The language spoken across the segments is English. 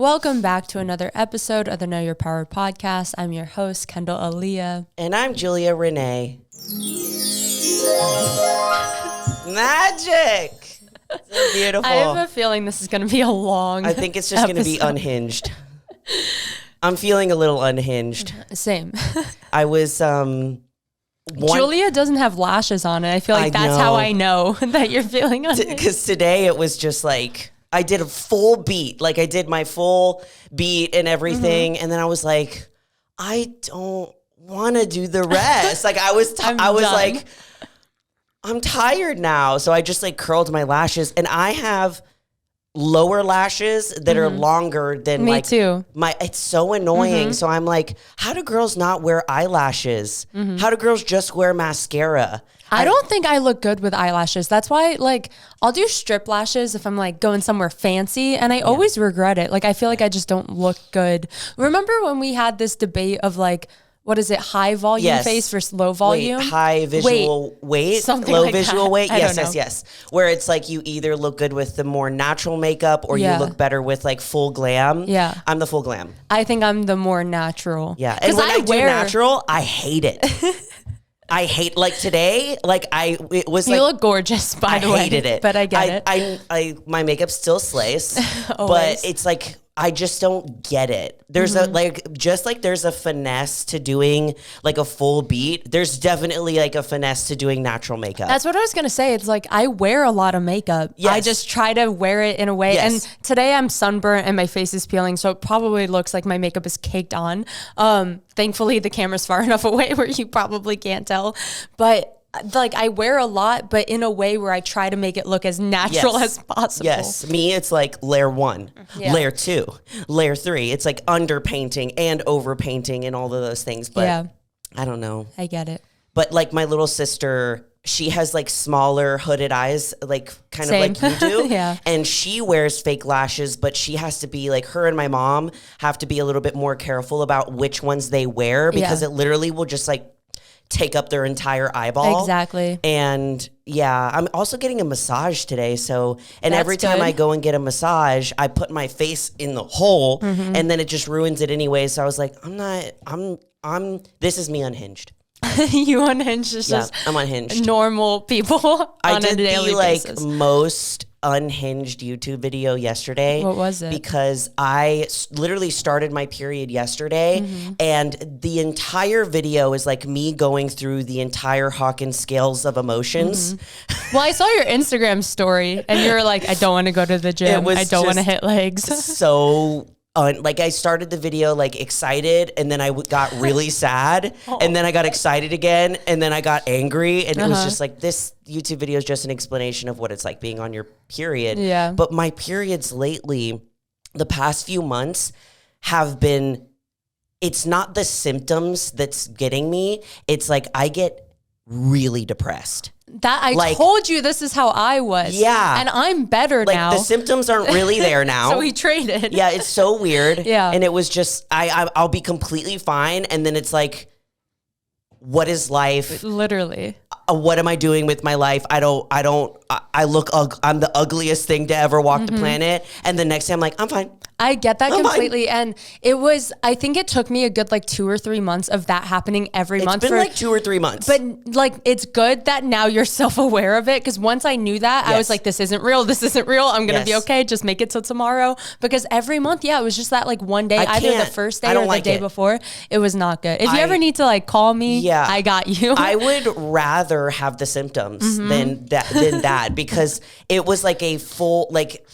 Welcome back to another episode of the Know Your Power podcast. I'm your host, Kendall Aaliyah. And I'm Julia Renee. Magic! So beautiful. I have a feeling this is going to be a long I think it's just going to be unhinged. I'm feeling a little unhinged. Same. I was... Julia doesn't have lashes on it. I feel like that's how I know that you're feeling unhinged. Because today it was just like... I did a full beat. Like I did my full beat and everything. And then I was like, I don't want to do the rest. Like I was like, I'm tired now. So I just like curled my lashes, and I have lower lashes that are longer than Me too. It's so annoying. So I'm like, how do girls not wear eyelashes? How do girls just wear mascara? I don't think I look good with eyelashes. That's why, like, I'll do strip lashes if I'm, like, going somewhere fancy, and I always regret it. Like, I feel like I just don't look good. Remember when we had this debate of, like, what is it, high volume face versus low volume? Wait, high visual weight, low like visual that. Weight? Yes. Where it's, like, you either look good with the more natural makeup or you look better with, like, full glam. Yeah. I'm the full glam. I think I'm the more natural. Yeah, and when I do natural, I hate it. I hate, like today, like it was you like. You look gorgeous, by the way. I hated it. But I get it. My makeup still slays, but it's like, I just don't get it. There's there's a finesse to doing like a full beat. There's definitely like a finesse to doing natural makeup. That's what I was going to say. It's like, I wear a lot of makeup. Yes. I just try to wear it in a way. Yes. And today I'm sunburnt and my face is peeling. So it probably looks like my makeup is caked on. Thankfully the camera's far enough away where you probably can't tell, but like I wear a lot, but in a way where I try to make it look as natural as possible. Yes. Me, it's like layer 1, layer 2, layer 3. It's like underpainting and overpainting and all of those things. But I don't know. I get it. But like my little sister, she has like smaller hooded eyes, like kind of like you do. And she wears fake lashes, but she has to be like, her and my mom have to be a little bit more careful about which ones they wear, because it literally will just like take up their entire eyeball. Exactly. And I'm also getting a massage today. So, and every time I go and get a massage, I put my face in the hole and then it just ruins it anyway. So I was like, this is me unhinged. You unhinged is just I'm unhinged. Normal people on a daily basis. Most unhinged YouTube video yesterday. What was it? Because I literally started my period yesterday and the entire video is like me going through the entire Hawkins scales of emotions. Well, I saw your Instagram story and you were like, I don't want to go to the gym. I don't want to hit legs. So like I started the video like excited, and then I got really sad, and then I got excited again, and then I got angry, and it was just like, this YouTube video is just an explanation of what it's like being on your period. Yeah. But my periods lately, the past few months, have been, it's not the symptoms that's getting me. It's like I get really depressed. That I told you this is how I was. Yeah. And I'm better now. The symptoms aren't really there now. So we traded. Yeah, it's so weird. Yeah. And it was just, I'll be completely fine. And then it's like, what is life? Literally. What am I doing with my life? I'm the ugliest thing to ever walk the planet. And the next day I'm like, I'm fine. I get that completely. And I think it took me a good like 2 or 3 months of that happening every month. It's been like 2 or 3 months. But like, it's good that now you're self-aware of it. Cause once I knew that, I was like, this isn't real. This isn't real. I'm going to be okay. Just make it till tomorrow. Because every month, it was just that like one day, either the first day or the day before, it was not good. If you ever need to like call me, I got you. I would rather have the symptoms than that because it was like a full, like,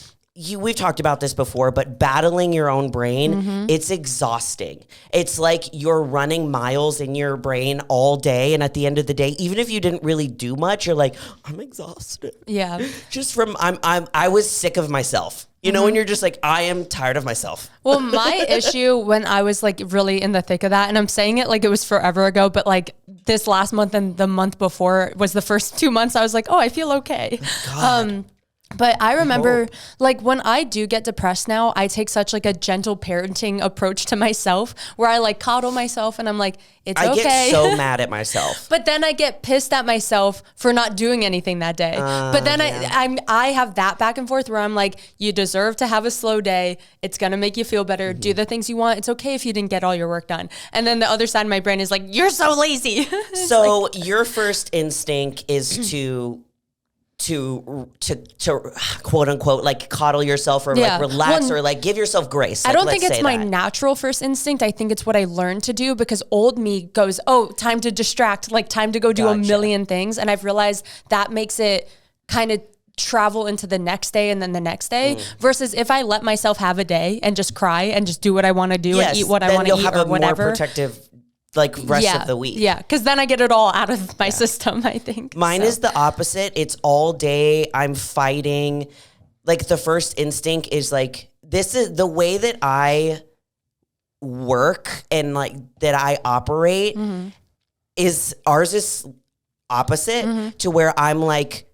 we've talked about this before, but battling your own brain, it's exhausting. It's like you're running miles in your brain all day. And at the end of the day, even if you didn't really do much, you're like, I'm exhausted. Yeah. Just from, I was sick of myself. You know, when you're just like, I am tired of myself. Well, my issue when I was like really in the thick of that, and I'm saying it like it was forever ago, but like this last month and the month before was the first 2 months I was like, oh, I feel okay. But I remember like when I do get depressed now, I take such like a gentle parenting approach to myself where I like coddle myself and I'm like, it's okay. I get so mad at myself. But then I get pissed at myself for not doing anything that day. But then I have that back and forth where I'm like, you deserve to have a slow day. It's going to make you feel better. Do the things you want. It's okay if you didn't get all your work done. And then the other side of my brain is like, you're so lazy. So like, your first instinct is to quote unquote like coddle yourself or like relax or like give yourself grace. Like, I don't think it's my natural first instinct. I think it's what I learned to do because old me goes, oh, time to distract, like time to go do a million things. And I've realized that makes it kind of travel into the next day and then the next day versus if I let myself have a day and just cry and just do what I want to do and eat what I want to eat or whatever. More protective like rest of the week. Yeah, because then I get it all out of my system, I think. Mine is the opposite. It's all day. I'm fighting. Like the first instinct is like, this is the way that I work and like that I operate is ours is opposite to where I'm like,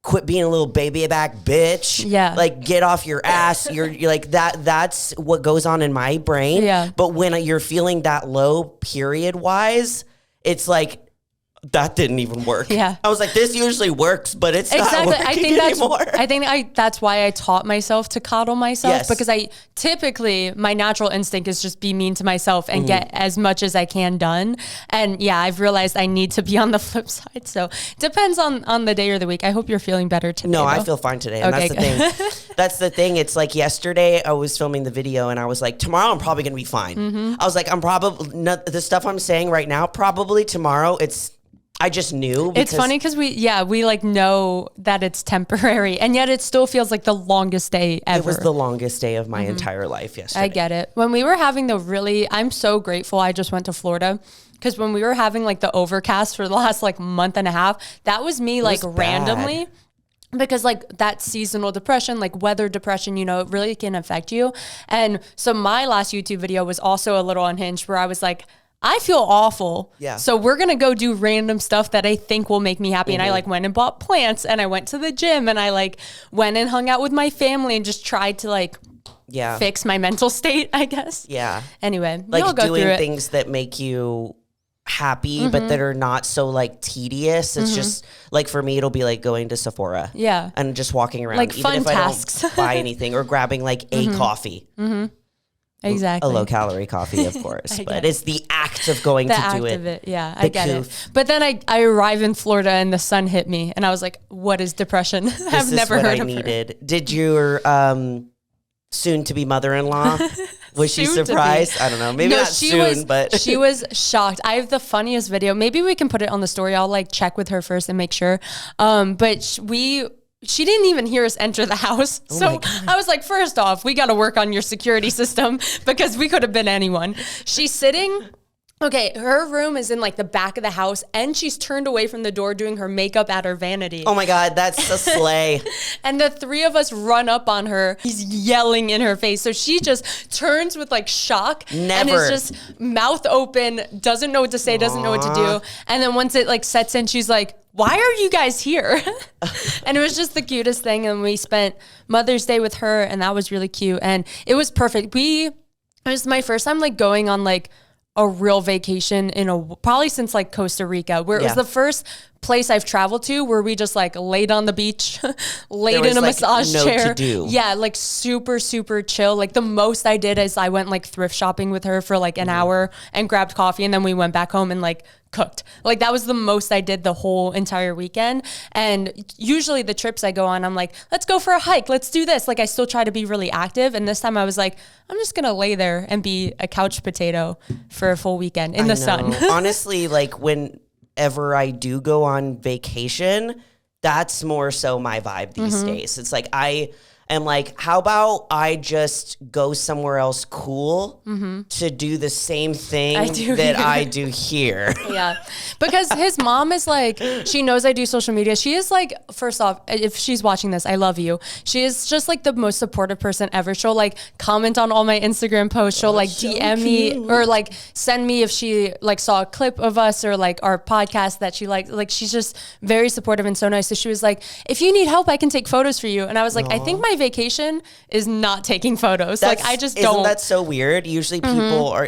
quit being a little baby back bitch. Yeah. Like get off your ass. You're like that's what goes on in my brain. Yeah. But when you're feeling that low period wise, it's like that didn't even work. Yeah. I was like, this usually works, but it's not working anymore. I think that's why I taught myself to coddle myself because I typically my natural instinct is just be mean to myself and get as much as I can done. And yeah, I've realized I need to be on the flip side. So depends on the day or the week. I hope you're feeling better today. No, though. I feel fine today. And that's the thing. That's the thing. It's like yesterday I was filming the video and I was like, tomorrow I'm probably going to be fine. I was like, I'm probably the stuff I'm saying right now, probably tomorrow I just knew. It's funny because we like know that it's temporary and yet it still feels like the longest day ever. It was the longest day of my entire life yesterday. I get it. When we were having I'm so grateful I just went to Florida because when we were having like the overcast for the last like month and a half, that was me like randomly. Because like that seasonal depression, like weather depression, it really can affect you. And so my last YouTube video was also a little unhinged where I was like, I feel awful. Yeah. So we're going to go do random stuff that I think will make me happy. And I like went and bought plants and I went to the gym and I like went and hung out with my family and just tried to like fix my mental state, I guess. Yeah. Anyway, like doing things that make you happy, but that are not so like tedious. It's just like for me, it'll be like going to Sephora. Yeah. And just walking around. Like even fun if tasks. I don't buy anything or grabbing like a coffee. Exactly. A low calorie coffee, of course, but it's the act of going to do it. Yeah, I get it. But then I arrive in Florida and the sun hit me and I was like, what is depression? I've never heard of it. Did your soon to be mother-in-law, was she surprised? I don't know. Maybe not soon, but she was shocked. I have the funniest video. Maybe we can put it on the story. I'll like check with her first and make sure. But she didn't even hear us enter the house. So I was like, first off, we got to work on your security system because we could have been anyone. She's sitting. Okay, her room is in like the back of the house and she's turned away from the door doing her makeup at her vanity. Oh my God, that's a slay. And the three of us run up on her. He's yelling in her face. So she just turns with like shock and is just mouth open, doesn't know what to say, doesn't know what to do. And then once it like sets in, she's like, why are you guys here? And it was just the cutest thing. And we spent Mother's Day with her and that was really cute. And it was perfect. It was my first time like going on like a real vacation probably since like Costa Rica, where it was the first place I've traveled to where we just like laid on the beach, laid in a massage chair. Yeah, like super, super chill. Like the most I did is I went like thrift shopping with her for like an hour and grabbed coffee and then we went back home and like cooked. Like that was the most I did the whole entire weekend. And usually the trips I go on, I'm like, let's go for a hike. Let's do this. Like I still try to be really active. And this time I was like, I'm just going to lay there and be a couch potato for a full weekend in the sun. Honestly, like whenever I do go on vacation, that's more so my vibe these days. It's like I am like, how about I just go somewhere else cool to do the same thing I do here. Yeah. Because his mom is like, she knows I do social media. She is like, first off, if she's watching this, I love you. She is just like the most supportive person ever. She'll like comment on all my Instagram posts. She'll like DM me or like send me if she like saw a clip of us or like our podcast that she liked. Like she's just very supportive and so nice. So she was like, if you need help, I can take photos for you. And I was like, I think my vacation is not taking photos. Like I just don't. Isn't that so weird? Usually people are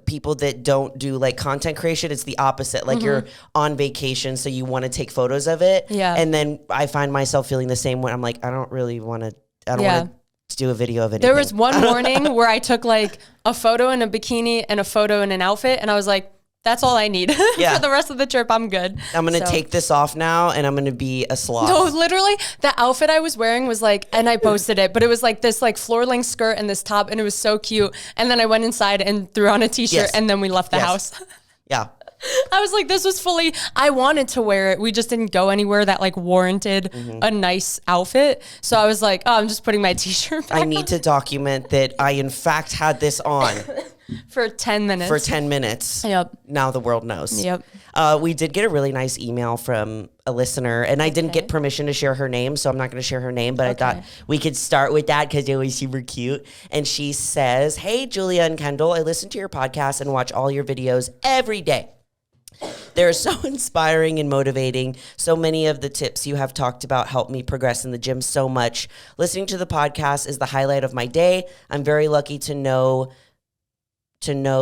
people that don't do like content creation. It's the opposite. Like you're on vacation, so you want to take photos of it. Yeah. And then I find myself feeling the same when I'm like, I don't want to do a video of anything. There was one morning where I took like a photo in a bikini and a photo in an outfit. And I was like, that's all I need for the rest of the trip. I'm good. I'm going to take this off now and I'm going to be a sloth. No, literally the outfit I was wearing was like, and I posted it, but it was like this like floor length skirt and this top and it was so cute. And then I went inside and threw on a t-shirt and then we left the house. Yeah. I was like, this was fully, I wanted to wear it. We just didn't go anywhere that like warranted a nice outfit. So I was like, oh, I'm just putting my t-shirt back I need to document that I in fact had this on. For 10 minutes. For 10 minutes. Yep. Now the world knows. Yep. We did get a really nice email from a listener, and I didn't get permission to share her name, so I'm not going to share her name, but I thought we could start with that because it was super cute. And she says, hey, Julia and Kendall, I listen to your podcast and watch all your videos every day. They're so inspiring and motivating. So many of the tips you have talked about help me progress in the gym so much. Listening to the podcast is the highlight of my day. I'm very lucky to know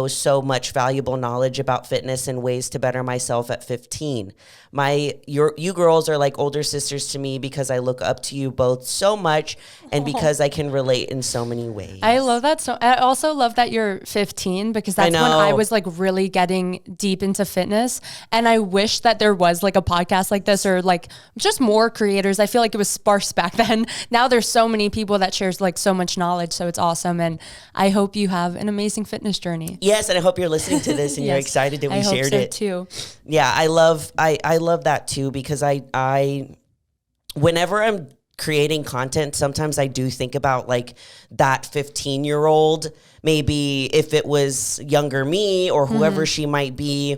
so much valuable knowledge about fitness and ways to better myself at 15. You girls are like older sisters to me because I look up to you both so much and because I can relate in so many ways. I love that. So I also love that you're 15 because that's when I was like really getting deep into fitness. And I wish that there was like a podcast like this or like just more creators. I feel like it was sparse back then. Now there's so many people that shares like so much knowledge. So it's awesome. And I hope you have an amazing fitness journey. Yes, and I hope you're listening to this and you're excited that we shared it too. Yeah, I love that too because I whenever I'm creating content, sometimes I do think about like that 15-year-old, maybe if it was younger me or whoever she might be.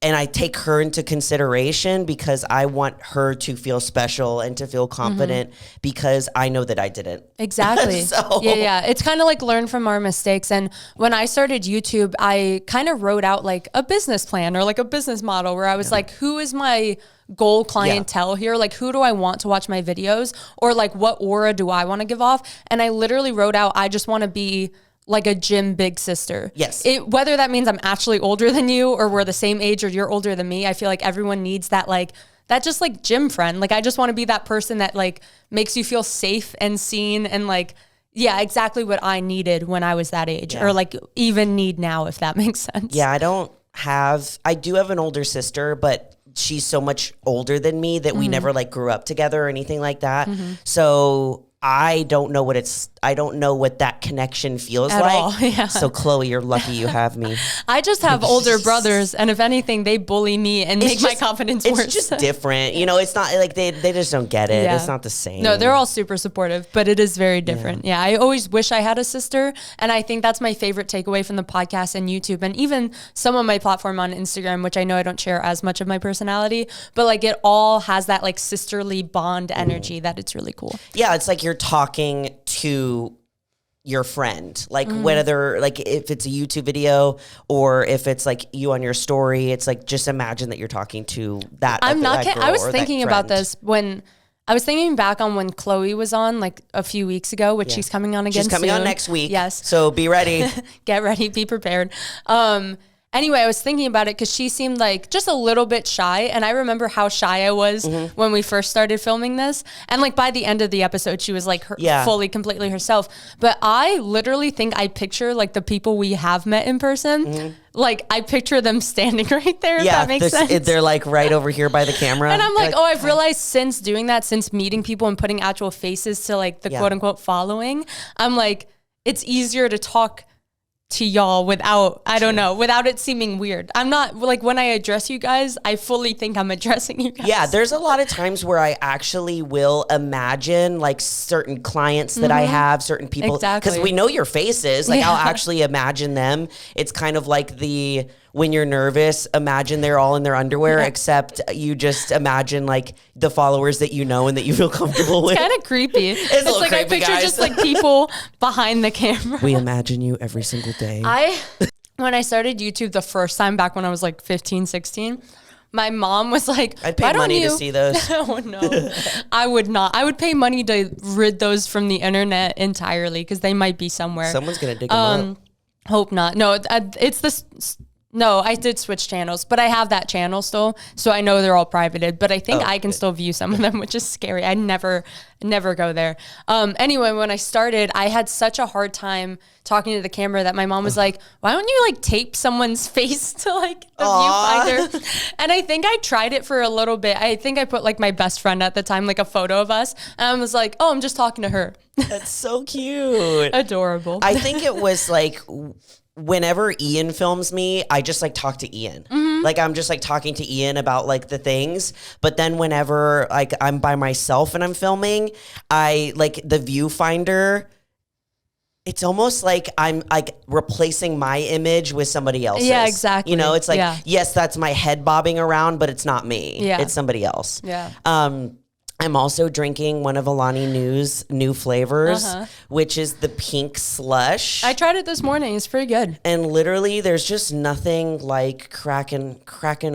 And I take her into consideration because I want her to feel special and to feel confident because I know that I didn't. Exactly. Yeah. It's kind of like learn from our mistakes. And when I started YouTube, I kind of wrote out like a business plan or like a business model where I was like, who is my goal clientele here? Like, who do I want to watch my videos? Or like, what aura do I want to give off? And I literally wrote out, I just want to be like a gym big sister. Yes. Whether that means I'm actually older than you or we're the same age or you're older than me, I feel like everyone needs that that just like gym friend. Like I just want to be that person that like makes you feel safe and seen and like, yeah, exactly what I needed when I was that age or like even need now, if that makes sense. Yeah, I do have an older sister, but she's so much older than me that we never like grew up together or anything like that. So I don't know what that connection feels at like. All, yeah. So Chloe, you're lucky you have me. I just have older brothers, and if anything, they bully me and make my confidence worse. It's just different. You know, it's not like they just don't get it. Yeah. It's not the same. No, they're all super supportive, but it is very different. Yeah, I always wish I had a sister, and I think that's my favorite takeaway from the podcast and YouTube, and even some of my platform on Instagram, which I know I don't share as much of my personality, but like it all has that like sisterly bond energy that it's really cool. Yeah, it's like you're talking to your friend, like whether like if it's a YouTube video or if it's like you on your story, it's like just imagine that you're talking to that. I'm not kidding. I was thinking about this when I was thinking back on when Chloe was on like a few weeks ago, which she's coming on again. She's coming soon. on next week. Yes. So be ready. Get ready. Be prepared. Anyway, I was thinking about it because she seemed like just a little bit shy. And I remember how shy I was when we first started filming this. And like by the end of the episode, she was like fully, completely herself. But I literally think I picture like the people we have met in person. Like I picture them standing right there, if that makes sense. They're like right over here by the camera. And I'm like, I've realized since doing that, since meeting people and putting actual faces to like the quote unquote following, I'm like, it's easier to talk to y'all without, I don't know, without it seeming weird. I'm not, like, when I address you guys, I fully think I'm addressing you guys. Yeah, there's a lot of times where I actually will imagine, like, certain clients that I have, certain people. Exactly. Because we know your faces. Like, I'll actually imagine them. It's kind of like the, when you're nervous, imagine they're all in their underwear, except you just imagine, like, the followers that you know and that you feel comfortable with. It's kind of creepy. It's like like, creepy, I picture guys. just, like, people behind the camera. We imagine you every single day. When I started YouTube the first time back when I was like 15, 16, my mom was like, I'd pay money to see those. Oh, no. I would not. I would pay money to rid those from the internet entirely because they might be somewhere. Someone's going to dig them up. Hope not. No, it's this. No, I did switch channels, but I have that channel still, so I know they're all privated. But I think I can still view some of them, which is scary. I never go there. Anyway, when I started, I had such a hard time talking to the camera that my mom was like, "Why don't you like tape someone's face to like the viewfinder?" And I think I tried it for a little bit. I think I put like my best friend at the time, like a photo of us, and I was like, "Oh, I'm just talking to her." That's so cute. Adorable. I think it was like, whenever Ian films me, I just like talk to Ian. Like I'm just like talking to Ian about like the things. But then whenever like I'm by myself and I'm filming, I like the viewfinder. It's almost like I'm like replacing my image with somebody else's. Yeah, exactly. You know, it's like, yes, that's my head bobbing around, but it's not me. Yeah. It's somebody else. Yeah. I'm also drinking one of Alani New's new flavors, which is the pink slush. I tried it this morning. It's pretty good. And literally, there's just nothing like cracking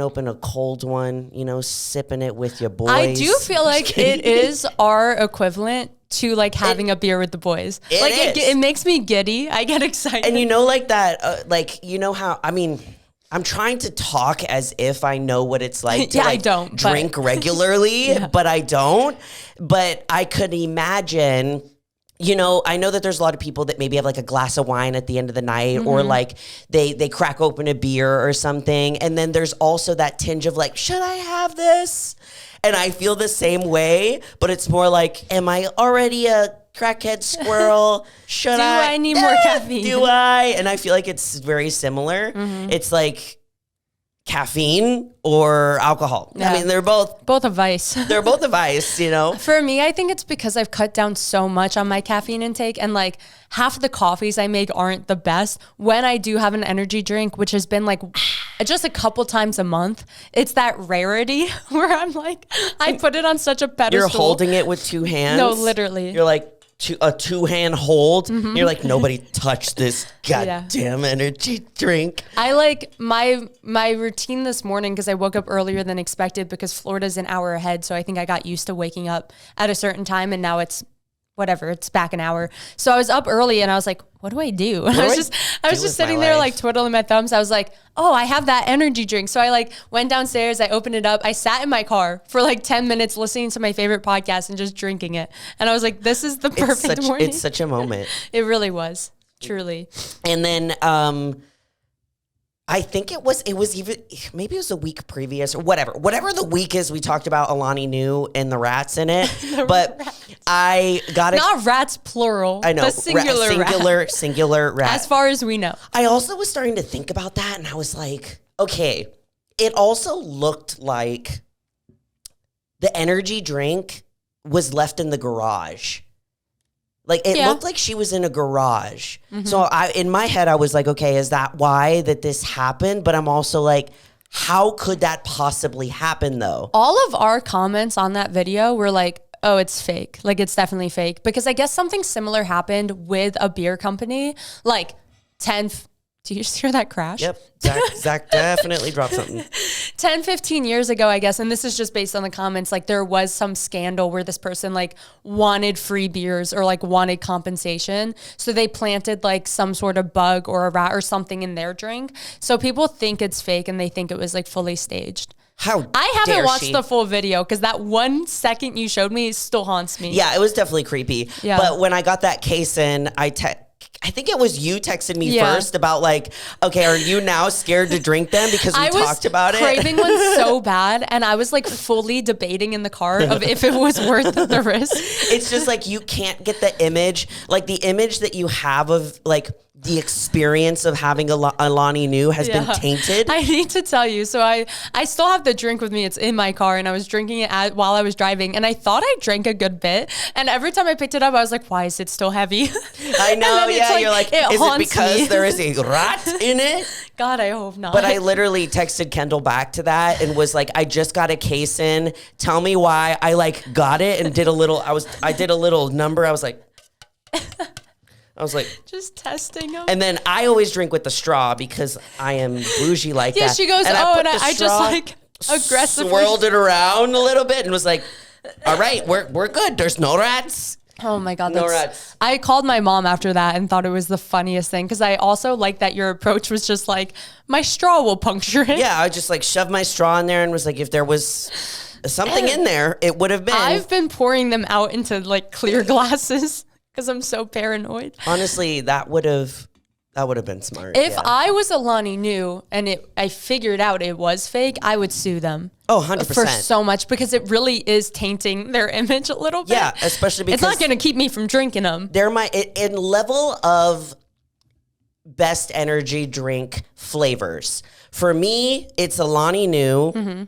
open a cold one, you know, sipping it with your boys. I do feel like it is our equivalent to like having a beer with the boys. It makes me giddy. I get excited. And you know, like that, like, you know how, I mean, I'm trying to talk as if I know what it's like to I don't, drink regularly, but I don't. But I could imagine, you know, I know that there's a lot of people that maybe have like a glass of wine at the end of the night or like they crack open a beer or something. And then there's also that tinge of like, should I have this? And I feel the same way, but it's more like, am I already a crackhead squirrel? Do I need more caffeine? Do I? And I feel like it's very similar. It's like caffeine or alcohol. Yeah. I mean, they're both a vice. They're both a vice, you know? For me, I think it's because I've cut down so much on my caffeine intake, and like half of the coffees I make aren't the best. When I do have an energy drink, which has been like just a couple times a month, it's that rarity where I'm like, I put it on such a pedestal. You're holding it with two hands? No, literally. You're like, a two-hand hold. You're like, nobody touched this goddamn energy drink. I like my routine this morning because I woke up earlier than expected because Florida's an hour ahead. So I think I got used to waking up at a certain time, and now it's whatever, it's back an hour. So I was up early and I was like, what do I do? And I was just sitting there like twiddling my thumbs. I was like, oh, I have that energy drink. So I like went downstairs, I opened it up. I sat in my car for like 10 minutes listening to my favorite podcast and just drinking it. And I was like, this is the perfect morning. It's such a moment. It really was, truly. And then I think it was even, maybe it was a week previous or whatever the week is, we talked about Alani New and the rats in it. I got it. Not rats, plural. I know. The singular rat. As far as we know. I also was starting to think about that, and I was like, okay, it also looked like the energy drink was left in the garage. Like, it looked like she was in a garage. So in my head, I was like, okay, is that why that this happened? But I'm also like, how could that possibly happen, though? All of our comments on that video were like, oh, it's fake. Like, it's definitely fake. Because I guess something similar happened with a beer company. Like, do you just hear that crash? Yep. Zach definitely dropped something. 10, 15 years ago, I guess, and this is just based on the comments, like there was some scandal where this person like wanted free beers or like wanted compensation. So they planted like some sort of bug or a rat or something in their drink. So people think it's fake and they think it was like fully staged. I haven't watched the full video because that 1 second you showed me still haunts me. Yeah, it was definitely creepy. Yeah. But when I got that case in, I think it was you texted me first about like, okay, are you now scared to drink them because we talked about it? I was craving one so bad, and I was like fully debating in the car of if it was worth the risk. It's just like you can't get the image, like the image that you have of like the experience of having Alani Nu has been tainted. I need to tell you. So I still have the drink with me. It's in my car, and I was drinking it while I was driving, and I thought I drank a good bit. And every time I picked it up, I was like, why is it still heavy? I know. Yeah. You're like, is it because there is a rat in it? God, I hope not. But I literally texted Kendall back to that and was like, I just got a case in. Tell me why. I like got it and did a little, I did a little number. I was like, just testing them. And then I always drink with the straw because I am bougie like that. Yeah, she goes, I just like aggressively swirled it around a little bit and was like, all right, we're good. There's no rats. Oh my God. No rats. I called my mom after that and thought it was the funniest thing because I also like that your approach was just like, my straw will puncture it. Yeah, I just like shoved my straw in there and was like, if there was something in there, it would have been. I've been pouring them out into like clear glasses. Because I'm so paranoid. Honestly, that would have been smart. If I was Alani Nu and I figured out it was fake, I would sue them. Oh, 100%. For so much because it really is tainting their image a little bit. Yeah, especially because it's not going to keep me from drinking them. They're in level of best energy drink flavors. For me, it's Alani Nu. Mm-hmm.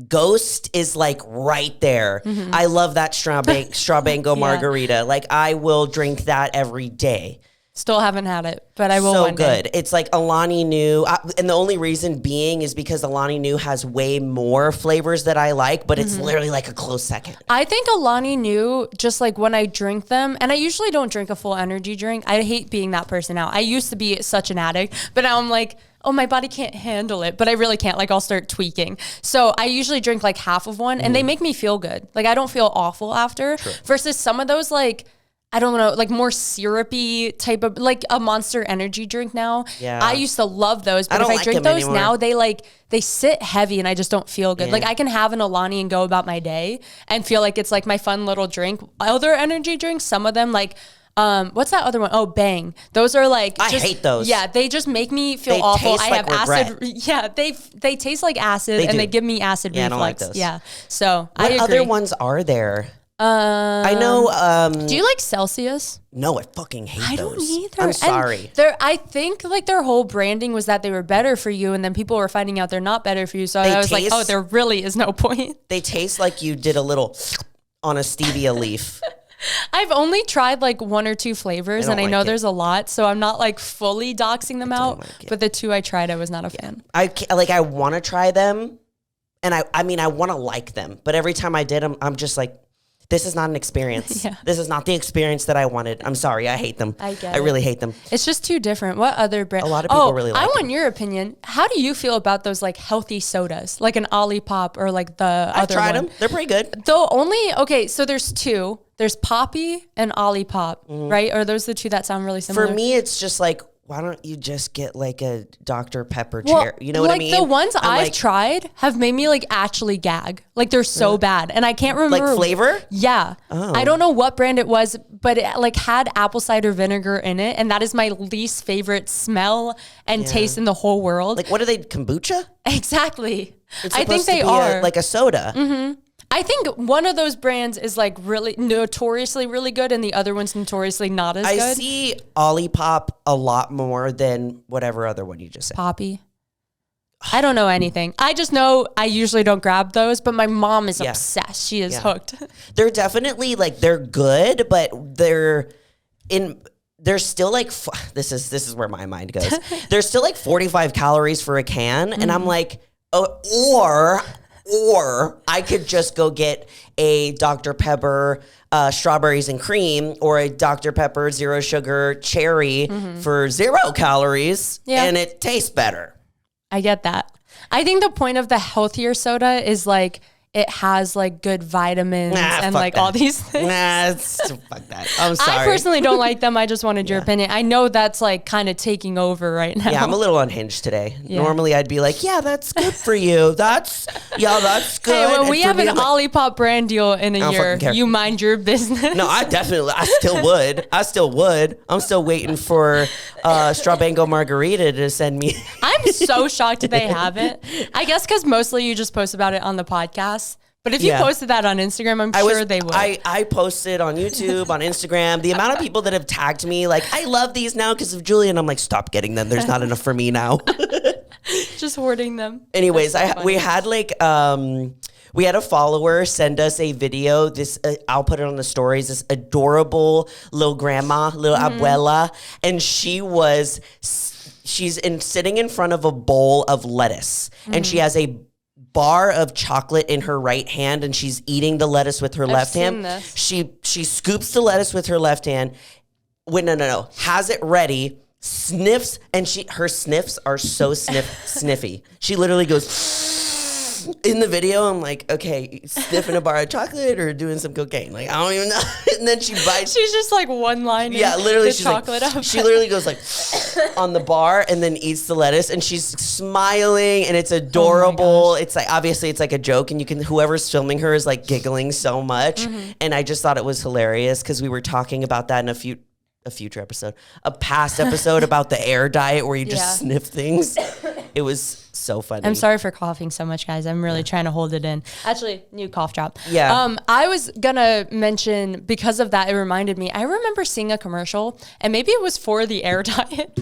Ghost is like right there. Mm-hmm. I love that Strawbango margarita. Like I will drink that every day. Still haven't had it, but I will so one good. day. It's like Alani Nu. And the only reason being is because Alani Nu has way more flavors that I like, but it's literally like a close second. I think Alani Nu, just like when I drink them, and I usually don't drink a full energy drink. I hate being that person now. I used to be such an addict, but now I'm like, oh, my body can't handle it, but I really can't. Like, I'll start tweaking. So I usually drink like half of one, and they make me feel good. Like, I don't feel awful after. Sure. Versus some of those, like, I don't know, like more syrupy type of, like a Monster Energy drink now. Yeah. I used to love those, but if I drink those now, they sit heavy, and I just don't feel good. Yeah. Like, I can have an Alani and go about my day and feel like it's like my fun little drink. Other energy drinks, some of them, like, what's that other one? Oh, Bang. Those are like, I hate those. Yeah, they just make me feel awful. I have acid. Yeah, they taste like acid, and they give me acid reflux. I don't like those. Yeah, so I agree. What other ones are there? I know. Do you like Celsius? No, I fucking hate those. I don't either. I'm sorry. I think like their whole branding was that they were better for you, and then people were finding out they're not better for you. So I was like, oh, there really is no point. They taste like you did a little on a stevia leaf. I've only tried like one or two flavors, and I know there's a lot, so I'm not like fully doxing them out. But the two I tried, I was not a fan. I want to try them, and I mean I want to like them, but every time I did them, I'm just like, this is not an experience. Yeah. This is not the experience that I wanted. I'm sorry, I hate them. I really hate them. It's just too different. What other brand? A lot of people really like them. I want your opinion. How do you feel about those like healthy sodas, like an Olipop or like the other one? I've tried them. They're pretty good. So there's two. There's Poppy and Olipop, right? Are those the two that sound really similar? For me, it's just like, why don't you just get like a Dr. Pepper chair? You know what I mean? Like the ones I've tried have made me like actually gag. Like they're so bad. And I can't remember. Like flavor? Yeah. Oh. I don't know what brand it was, but it like had apple cider vinegar in it. And that is my least favorite smell and taste in the whole world. Like what are they, kombucha? Exactly. I think they are. Like a soda. Mm-hmm. I think one of those brands is like really notoriously really good, and the other one's notoriously not as good. I see Olipop a lot more than whatever other one you just said. Poppy. I don't know anything. I just know I usually don't grab those, but my mom is obsessed. She is hooked. They're definitely like, they're good, but they're still like, this is where my mind goes. There's still like 45 calories for a can. And I'm like, or I could just go get a Dr. Pepper strawberries and cream, or a Dr. Pepper zero sugar cherry for 0 calories, and it tastes better. I get that. I think the point of the healthier soda is like, it has like good vitamins and like all these things. Fuck that. I'm sorry. I personally don't like them. I just wanted your opinion. I know that's like kind of taking over right now. Yeah, I'm a little unhinged today. Yeah. Normally I'd be like, yeah, that's good for you. That's good. Hey, when we have an Olipop brand deal in a year, you mind your business. No, I still would. I'm still waiting for Strawbango Margarita to send me. I'm so shocked they have it. I guess because mostly you just post about it on the podcast. But if you posted that on Instagram, I'm sure they would. I posted on YouTube, on Instagram. The amount of people that have tagged me, like, I love these now because of Julie. And I'm like, stop getting them. There's not enough for me now. Just hoarding them. Anyways, we had a follower send us a video. I'll put it on the stories. This adorable little grandma, little abuela. And she's sitting in front of a bowl of lettuce. And she has a bar of chocolate in her right hand, and she's eating the lettuce with her left hand. This. She scoops the lettuce with her left hand. No. Has it ready, sniffs, and her sniffs are so sniffy. She literally goes in the video. I'm like, okay, sniffing a bar of chocolate or doing some cocaine? Like, I don't even know. And then she bites. She's just like one line. Yeah, literally. She's chocolate like, she literally goes like on the bar and then eats the lettuce, and she's smiling, and it's adorable. It's like, obviously it's like a joke, and whoever's filming her is like giggling so much. And I just thought it was hilarious because we were talking about that in a past episode about the air diet where you just sniff things. It was so funny. I'm sorry for coughing so much, guys. I'm really trying to hold it in. Actually, new cough drop. Yeah. I was gonna mention, because of that, it reminded me, I remember seeing a commercial, and maybe it was for the air diet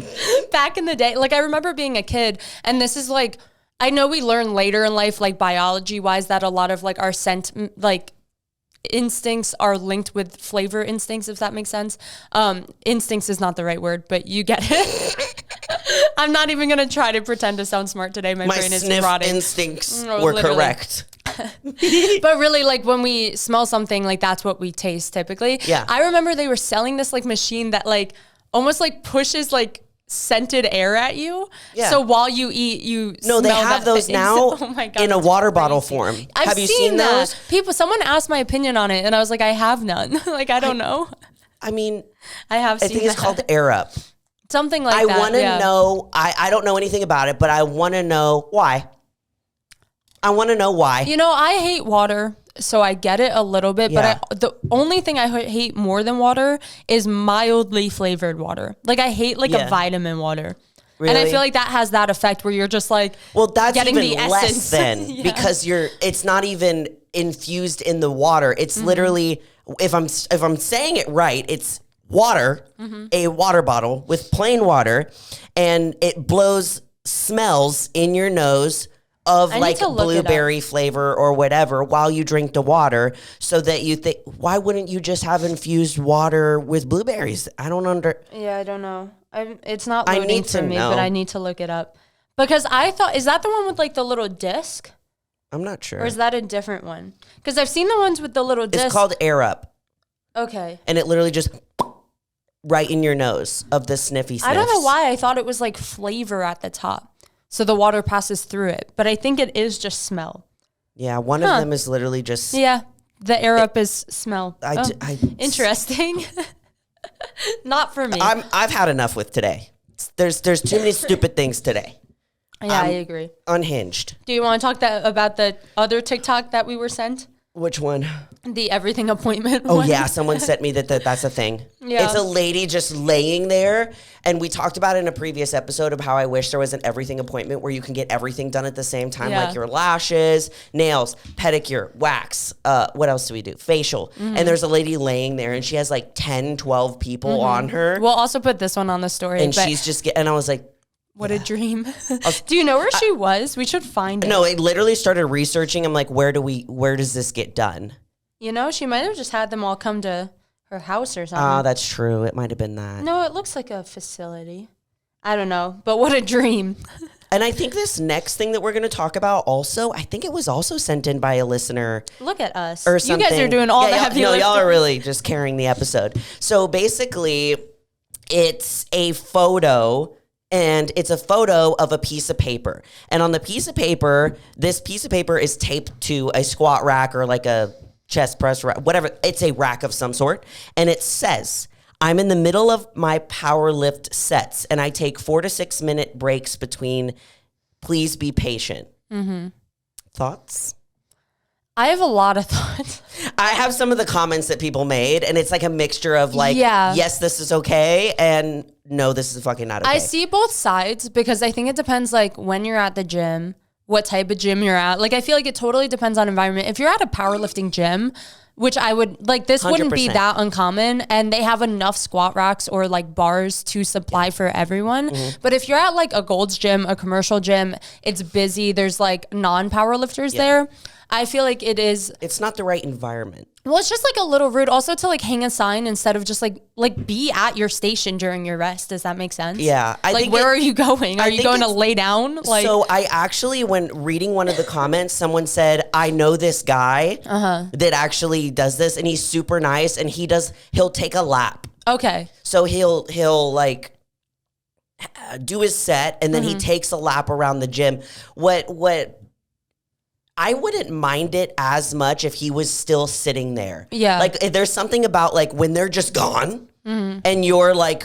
back in the day. Like, I remember being a kid, and this is like, I know we learn later in life, like biology wise, that a lot of like our instincts are linked with flavor instincts, if that makes sense. Instincts is not the right word, but you get it. I'm not even going to try to pretend to sound smart today. My brain is rotting. My instincts were correct. But really, like, when we smell something, like, that's what we taste typically. Yeah. I remember they were selling this like machine that like almost like pushes like scented air at you. Yeah. So while you eat, you smell they have those now in a water bottle form. Have you seen those? Someone asked my opinion on it, and I was like, I have none. Like, I don't know. I mean, I think it's called Air Up. Something like that. I want to know. I don't know anything about it, but I want to know why. I want to know why. You know, I hate water, so I get it a little bit. Yeah. But the only thing I hate more than water is mildly flavored water. Like, I hate like a vitamin water. Really? And I feel like that has that effect where you're just like, well, that's getting even the less essence. Then because it's not even infused in the water. It's literally, if I'm saying it right, it's water, a water bottle with plain water, and it blows smells in your nose of like blueberry flavor or whatever while you drink the water, so that you think, why wouldn't you just have infused water with blueberries? I don't Yeah, I don't know. It's not loading for me, but I need to look it up. Because I thought, is that the one with like the little disc? I'm not sure. Or is that a different one? Because I've seen the ones with the little disc. It's called Air Up. Okay. And it literally just right in your nose of the sniffy sniffs. I don't know why I thought it was like flavor at the top, so the water passes through it. But I think it is just smell. Yeah, one of them is literally just... Yeah, the Air Up is smell. Interesting. Not for me. I've had enough with today. There's too many stupid things today. Yeah, I agree. Unhinged. Do you want to talk about the other TikTok that we were sent? Which one? The everything appointment one. Oh, yeah. Someone sent me that's a thing. Yeah. It's a lady just laying there. And we talked about it in a previous episode of how I wish there was an everything appointment where you can get everything done at the same time, like your lashes, nails, pedicure, wax. What else do we do? Facial. And there's a lady laying there, and she has like 10, 12 people on her. We'll also put this one on the story. And she's just and I was like, what a dream. Do you know where she was? We should find it. No, I literally started researching. I'm like, where does this get done? You know, she might have just had them all come to her house or something. That's true. It might have been that. No, it looks like a facility. I don't know, but what a dream. And I think this next thing that we're going to talk about also, I think it was also sent in by a listener. Look at us. Or something. You guys are doing all the heavy lifting. Y'all are really just carrying the episode. So basically, it's a photo. And it's a photo of a piece of paper. And on the piece of paper, this piece of paper is taped to a squat rack or like a chest press rack, whatever. It's a rack of some sort. And it says, I'm in the middle of my power lift sets, and I take 4 to 6 minute breaks between. Please be patient. Thoughts? I have a lot of thoughts. I have some of the comments that people made, and it's like a mixture of like, yes, this is okay, and no, this is fucking not okay. I see both sides because I think it depends like when you're at the gym what type of gym you're at. Like, I feel like it totally depends on environment. If you're at a powerlifting gym, which I would like, this 100%. Wouldn't be that uncommon, and they have enough squat racks or like bars to supply for everyone. But if you're at like a Gold's Gym, a commercial gym, it's busy, there's like non-power lifters there, I feel like it's not the right environment. Well, it's just like a little rude also to like hang a sign instead of just like be at your station during your rest. Does that make sense? Yeah. Where are you going? Are you going to lay down? Like, so I actually, when reading one of the comments, someone said, I know this guy that actually does this, and he's super nice, and he'll take a lap. Okay. So he'll like do his set, and then he takes a lap around the gym. What I wouldn't mind it as much if he was still sitting there. Yeah. Like, there's something about like when they're just gone and you're like,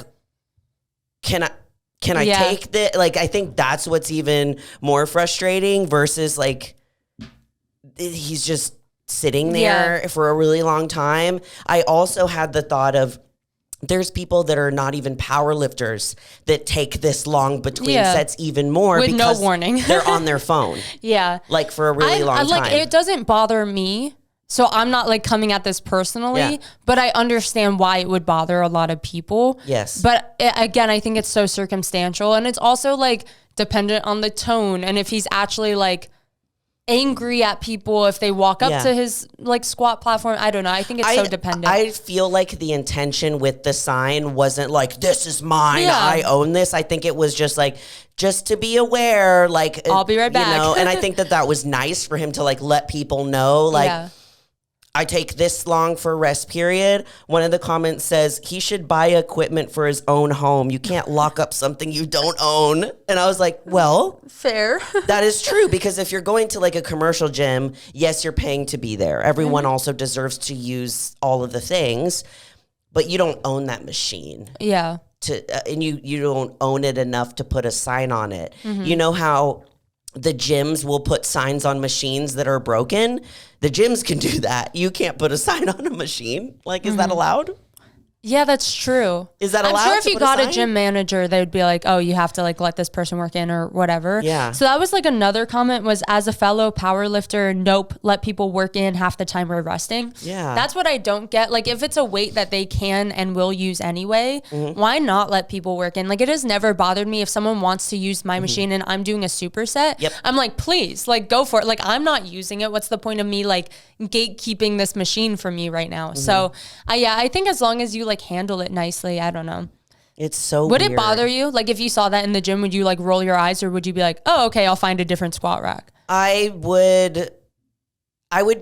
can I take this? Like, I think that's what's even more frustrating versus like, he's just sitting there for a really long time. I also had the thought of, there's people that are not even power lifters that take this long between sets even more with no warning. They're on their phone. Yeah. Like for a really long time. Like, it doesn't bother me. So I'm not like coming at this personally, but I understand why it would bother a lot of people. Yes. But again, I think it's so circumstantial, and it's also like dependent on the tone. And if he's actually like angry at people if they walk up to his like squat platform. I don't know. I think it's so dependent. I feel like the intention with the sign wasn't like, this is mine, I own this. I think it was just like, just to be aware, like, I'll be right back. You know, and I think that was nice for him to like let people know, like, I take this long for rest period. One of the comments says he should buy equipment for his own home. You can't lock up something you don't own. And I was like, well, fair. That is true, because if you're going to like a commercial gym, yes, you're paying to be there. Everyone also deserves to use all of the things, but you don't own that machine. Yeah. And you don't own it enough to put a sign on it. You know how the gyms will put signs on machines that are broken? The gyms can do that. You can't put a sign on a machine. Like, is that allowed? Yeah, that's true. Is that allowed? I'm sure if you got a gym manager, they would be like, oh, you have to like let this person work in or whatever. Yeah. So that was like another comment was, as a fellow power lifter, nope, let people work in half the time we're resting. Yeah. That's what I don't get. Like, if it's a weight that they can and will use anyway, why not let people work in? Like, it has never bothered me if someone wants to use my machine and I'm doing a superset. Yep. I'm like, please, like, go for it. Like, I'm not using it. What's the point of me like gatekeeping this machine from me right now? So I think as long as you like handle it nicely, I don't know. It's so Would weird. it bother you? Like, if you saw that in the gym, would you like roll your eyes, or would you be like, oh, okay, I'll find a different squat rack? I would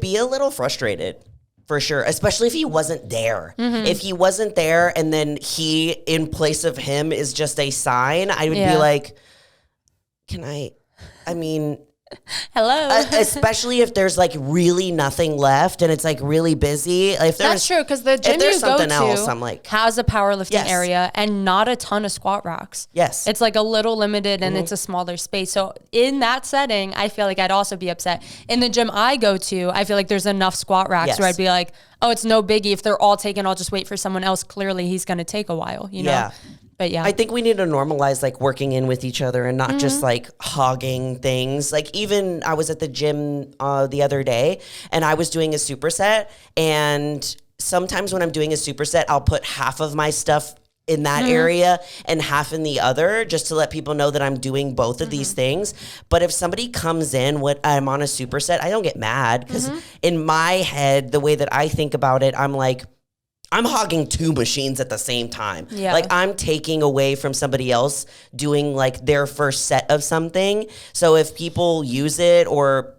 be a little frustrated for sure, especially if he wasn't there. If he wasn't there and then he, in place of him, is just a sign, I would be like, I mean, hello. Especially if there's like really nothing left and it's like really busy. If That's true, because the gym you go to I'm like, has a powerlifting area and not a ton of squat racks. Yes. It's like a little limited and it's a smaller space. So in that setting, I feel like I'd also be upset. In the gym I go to, I feel like there's enough squat racks where I'd be like, oh, it's no biggie. If they're all taken, I'll just wait for someone else. Clearly he's going to take a while, you know? Yeah. But yeah, I think we need to normalize like working in with each other and not just like hogging things. Like, even I was at the gym the other day and I was doing a superset, and sometimes when I'm doing a superset, I'll put half of my stuff in that area and half in the other, just to let people know that I'm doing both of these things. But if somebody comes in when I'm on a superset, I don't get mad, because in my head, the way that I think about it, I'm like, I'm hogging two machines at the same time. Yeah. Like, I'm taking away from somebody else doing like their first set of something. So if people use it, or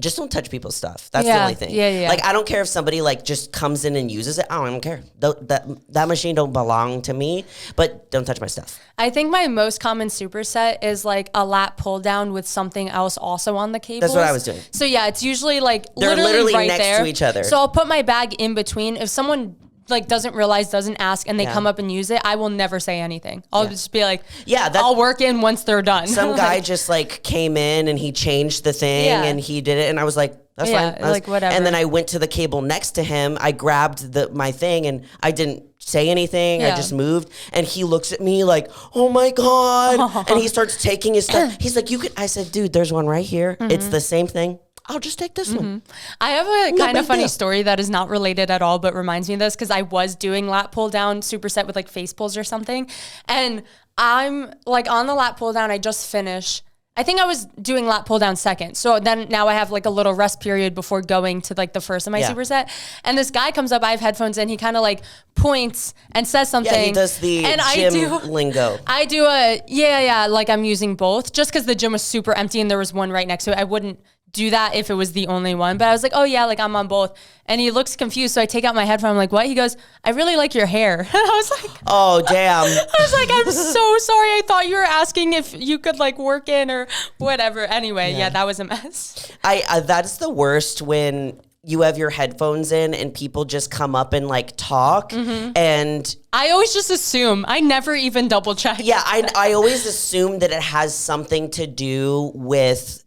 just don't touch people's stuff. That's the only thing. Yeah. Like, I don't care if somebody like just comes in and uses it. I don't care. That machine don't belong to me, but don't touch my stuff. I think my most common superset is like a lat pull down with something else also on the cables. That's what I was doing. So yeah, it's usually like they're literally right next to each other. So I'll put my bag in between. If someone like doesn't realize, doesn't ask, and they come up and use it, I will never say anything. I'll just be like, I'll work in once they're done. Some guy just like came in and he changed the thing and he did it, and I was like, That's fine. Like whatever. And then I went to the cable next to him. I grabbed my thing and I didn't say anything. I just moved. And he looks at me like, oh my God. And he starts taking his stuff. He's like, I said, dude, there's one right here. It's the same thing. I'll just take this one. I have a kind of funny story that is not related at all, but reminds me of this because I was doing lat pull down superset with like face pulls or something. And I'm like on the lat pull down, I just finished. I think I was doing lat pull down second. So then now I have like a little rest period before going to like the first of my superset. And this guy comes up, I have headphones in, he kind of like points and says something. Yeah, he does the gym lingo. I do like I'm using both just because the gym was super empty and there was one right next to it. I wouldn't do that if it was the only one, but I was like, oh yeah, like I'm on both. And he looks confused. So I take out my headphone. I'm like, what? He goes, I really like your hair. And I was like, oh damn. I was like, I'm so sorry. I thought you were asking if you could like work in or whatever. Anyway, yeah that was a mess. That's the worst when you have your headphones in and people just come up and like talk and I always just assume. I never even double check. Yeah, I always assume that it has something to do with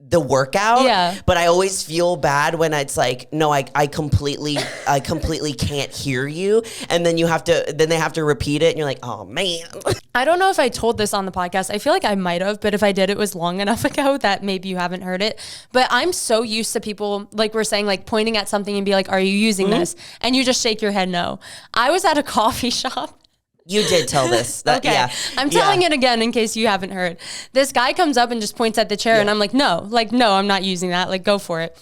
the workout, but I always feel bad when it's like, no, I completely can't hear you, and then they have to repeat it, and you're like, oh man. I don't know if I told this on the podcast. I feel like I might have, but if I did, it was long enough ago that maybe you haven't heard it. But I'm so used to people, like we're saying, like pointing at something and be like, are you using this? And you just shake your head no. I was at a coffee shop. You did tell this. Okay. Yeah. I'm telling it again in case you haven't heard. This guy comes up and just points at the chair and I'm like, no, I'm not using that. Like, go for it.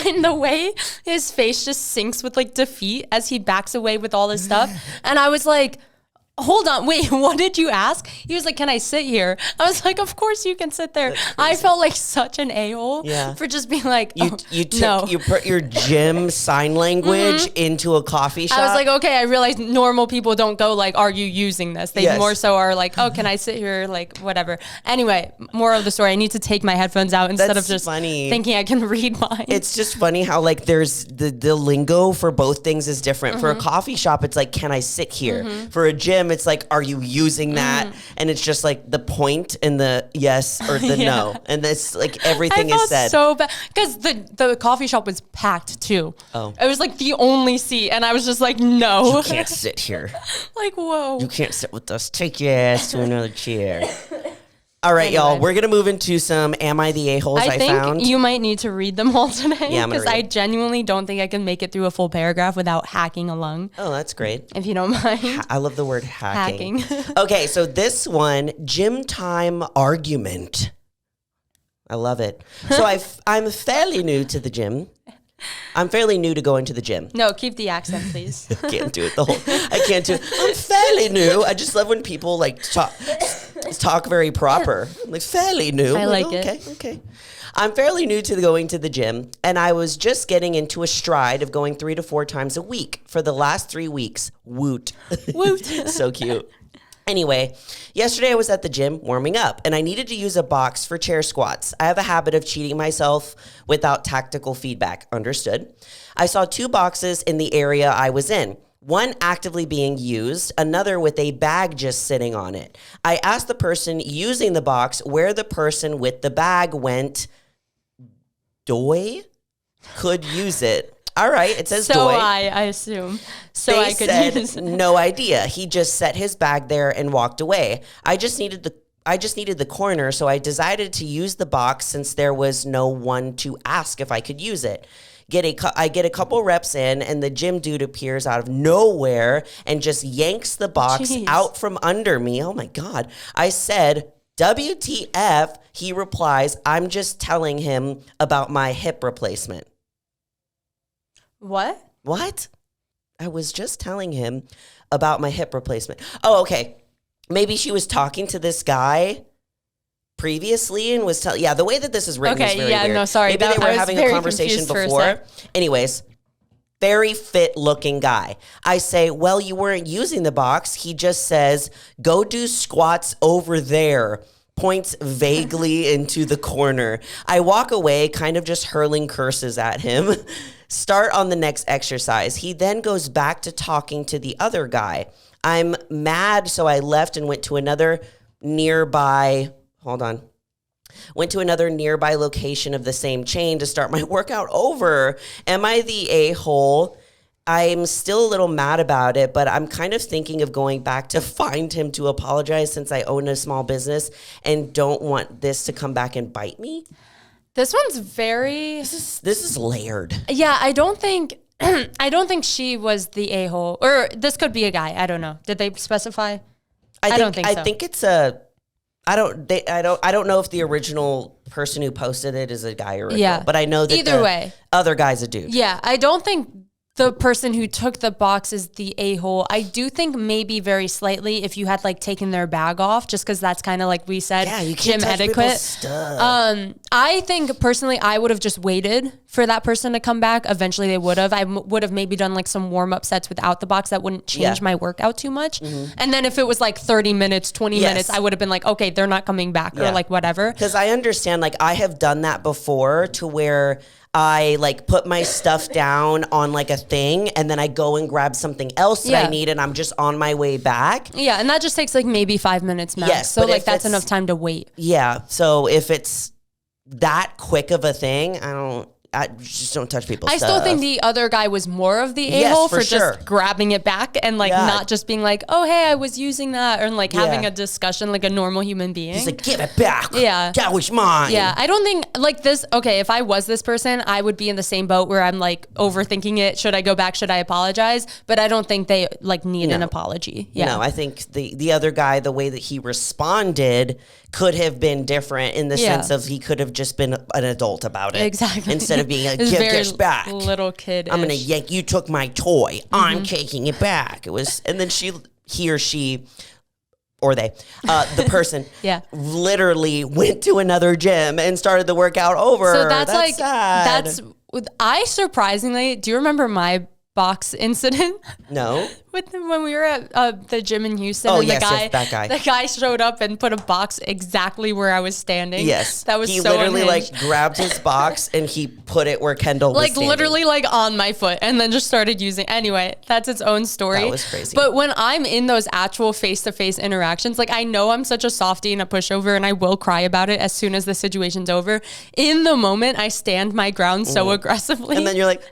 And the way his face just sinks with like defeat as he backs away with all this stuff. And I was like, hold on, wait, what did you ask? He was like, can I sit here? I was like, of course you can sit there. I felt like such an a-hole for just being like, you put your gym sign language into a coffee shop. I was like, okay, I realized normal people don't go like, are you using this? They more so are like, oh, can I sit here? Like, whatever. Anyway, moral of the story, I need to take my headphones out instead of just thinking I can read mine. It's just funny how like there's the lingo for both things is different. For a coffee shop, it's like, can I sit here? For a gym, it's like, are you using that? And it's just like the point and the yes or the no, and it's like everything is said. So bad because the coffee shop was packed too. Oh, it was like the only seat, and I was just like, no, you can't sit here. Like, whoa, you can't sit with us. Take your ass to another chair. All right, y'all, we're going to move into some Am I the A-holes I found. You might need to read them all today because I genuinely don't think I can make it through a full paragraph without hacking a lung. Oh, that's great. If you don't mind. I love the word hacking. Okay, so this one, gym time argument. I love it. So I'm fairly new to the gym. I'm fairly new to going to the gym. No, keep the accent, please. I can't do it I can't do it. I'm fairly new. I just love when people like talk very proper. I'm like, fairly new. I like it. Okay. I'm fairly new to going to the gym, and I was just getting into a stride of going 3 to 4 times a week for the last 3 weeks. Woot. Woot. So cute. Anyway, yesterday I was at the gym warming up, and I needed to use a box for chair squats. I have a habit of cheating myself without tactical feedback. Understood. I saw 2 boxes in the area I was in. One actively being used, another with a bag just sitting on it. I asked the person using the box where the person with the bag went. Doy could use it. All right, it says so Doy. I assume. So they I could said, use it. No idea. He just set his bag there and walked away. I just needed the corner, so I decided to use the box since there was no one to ask if I could use it. I get a couple reps in, and the gym dude appears out of nowhere and just yanks the box out from under me. Oh my God. I said, WTF? He replies, I'm just telling him about my hip replacement. What? I was just telling him about my hip replacement. Oh, okay. Maybe she was talking to this guy previously and was telling, the way that this is written is very weird. No, sorry. Maybe they were having a conversation before. Anyways, very fit looking guy. I say, well, you weren't using the box. He just says, go do squats over there. Points vaguely into the corner. I walk away, kind of just hurling curses at him. Start on the next exercise. He then goes back to talking to the other guy. I'm mad, so I left and went to another nearby. Hold on. Went to another nearby location of the same chain to start my workout over. Am I the a-hole? I'm still a little mad about it, but I'm kind of thinking of going back to find him to apologize since I own a small business and don't want this to come back and bite me. This one's very... This is layered. Yeah, I don't think she was the a-hole. Or this could be a guy. I don't know. Did they specify? I don't think so. I think it's a... I don't know if the original person who posted it is a guy or a girl, but I know that either way, other guy's a dude. Yeah, I don't think the person who took the box is the a-hole. I do think maybe very slightly if you had like taken their bag off, just because that's kind of like we said, you can't gym etiquette. Stuff. I think personally, I would have just waited for that person to come back. Eventually, they would have. I would have maybe done like some warm up sets without the box. That wouldn't change my workout too much. Mm-hmm. And then if it was like 30 minutes, 20 minutes, I would have been like, okay, they're not coming back or like whatever. Because I understand, like I have done that before to where I like put my stuff down on like a thing and then I go and grab something else that I need and I'm just on my way back. Yeah, and that just takes like maybe 5 minutes max. Yes, so like that's enough time to wait. Yeah, so if it's that quick of a thing, I just don't touch people's stuff. I still think the other guy was more of the a-hole for just grabbing it back and like not just being like, oh, hey, I was using that, or like having a discussion like a normal human being. He's like, give it back. Yeah. That was mine. Yeah. I don't think like this. Okay. If I was this person, I would be in the same boat where I'm like overthinking it. Should I go back? Should I apologize? But I don't think they like need an apology. Yeah. No, I think the other guy, the way that he responded could have been different in the sense of he could have just been an adult about it. Exactly. Instead of being like, give this back. Little kid. I'm going to yank, you took my toy. Mm-hmm. I'm taking it back. It was, and then he or she, or they, the person literally went to another gym and started the workout over. So that's like, sad. I surprisingly, do you remember my box incident? No. When we were at the gym in Houston, and that guy. The guy showed up and put a box exactly where I was standing. Yes, that was he so literally unhinged. like grabbed his box and he put it where Kendall was like standing. literally like on my foot, and then just started using. Anyway, that's its own story. That was crazy. But when I'm in those actual face-to-face interactions, like I know I'm such a softie and a pushover, and I will cry about it as soon as the situation's over. In the moment, I stand my ground so aggressively, and then you're like,